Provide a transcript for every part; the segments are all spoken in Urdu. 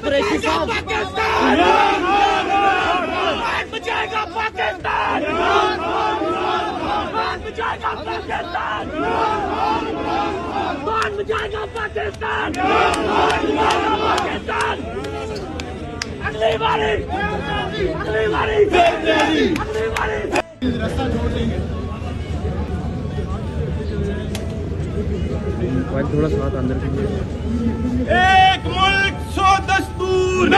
قریشی صاحب بچائے گا پاکستان، بچائے گا پاکستان، بچائے گا پاکستان، پاکستان اگلی باری اگلی باری اگلی باری راستہ چھوڑ دیں گے. تھوڑا ساتھ اندر کیجیے. ایک ملک سو دستور،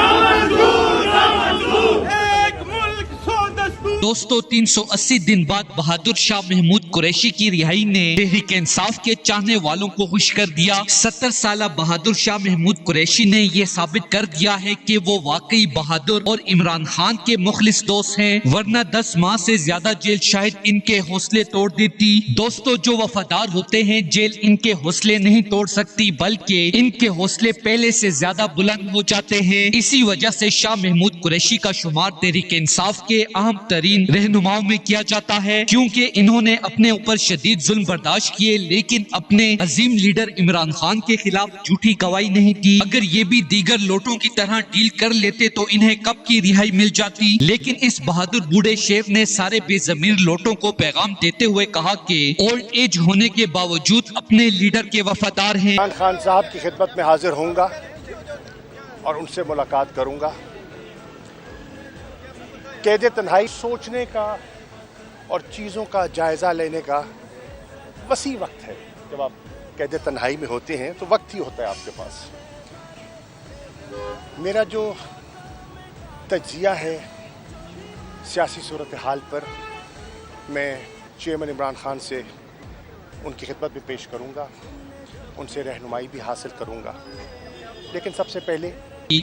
ایک ملک سو دستور. دوستو 380 دن بعد بہادر شاہ محمود قریشی کی رہائی نے تحریک انصاف کے چاہنے والوں کو خوش کر دیا. 70 سالہ بہادر شاہ محمود قریشی نے یہ ثابت کر دیا ہے کہ وہ واقعی بہادر اور عمران خان کے مخلص دوست ہیں، ورنہ 10 ماہ سے زیادہ جیل شاید ان کے حوصلے توڑ دیتی. دوستو جو وفادار ہوتے ہیں جیل ان کے حوصلے نہیں توڑ سکتی، بلکہ ان کے حوصلے پہلے سے زیادہ بلند ہو جاتے ہیں. اسی وجہ سے شاہ محمود قریشی کا شمار تحریک انصاف کے اہم ترین رہنماؤں میں کیا جاتا ہے، کیونکہ انہوں نے اپنے اوپر شدید ظلم برداشت کیے لیکن اپنے عظیم لیڈر عمران خان کے خلاف جھوٹی گواہی نہیں دی. اگر یہ بھی دیگر لوٹوں کی طرح ڈیل کر لیتے تو انہیں کب کی رہائی مل جاتی. لیکن اس بہادر بوڑھے شیف نے سارے بے ضمیر لوٹوں کو پیغام دیتے ہوئے کہا کہ اولڈ ایج ہونے کے باوجود اپنے لیڈر کے وفادار ہیں. عمران خان صاحب کی خدمت میں حاضر ہوں گا اور ان سے ملاقات کروں گا. قید تنہائی سوچنے کا اور چیزوں کا جائزہ لینے کا وسیع وقت ہے. جب آپ قید تنہائی میں ہوتے ہیں تو وقت ہی ہوتا ہے آپ کے پاس. میرا جو تجزیہ ہے سیاسی صورتحال پر میں چیئرمین عمران خان سے ان کی خدمت میں پیش کروں گا، ان سے رہنمائی بھی حاصل کروں گا. لیکن سب سے پہلے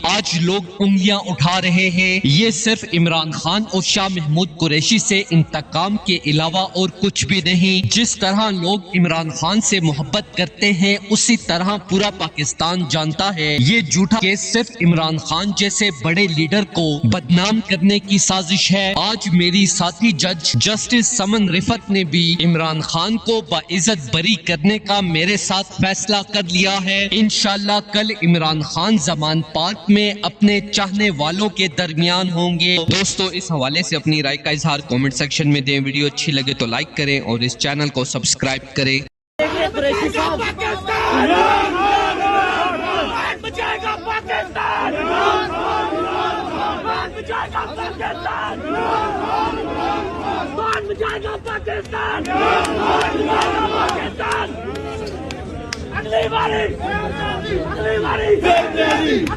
آج لوگ انگلیاں اٹھا رہے ہیں، یہ صرف عمران خان اور شاہ محمود قریشی سے انتقام کے علاوہ اور کچھ بھی نہیں. جس طرح لوگ عمران خان سے محبت کرتے ہیں اسی طرح پورا پاکستان جانتا ہے یہ جھوٹا کیس صرف عمران خان جیسے بڑے لیڈر کو بدنام کرنے کی سازش ہے. آج میری ساتھی جج جسٹس سمن رفت نے بھی عمران خان کو باعزت بری کرنے کا میرے ساتھ فیصلہ کر لیا ہے. انشاءاللہ کل عمران خان زمان پارک میں اپنے چاہنے والوں کے درمیان ہوں گے. دوستو اس حوالے سے اپنی رائے کا اظہار کامنٹ سیکشن میں دیں. ویڈیو اچھی لگے تو لائک کریں اور اس چینل کو سبسکرائب کریں. قریشی صاحب بچائے گا پاکستان، بچائے گا پاکستان، بچائے گا پاکستان، پاکستان اگلی باری اگلی باری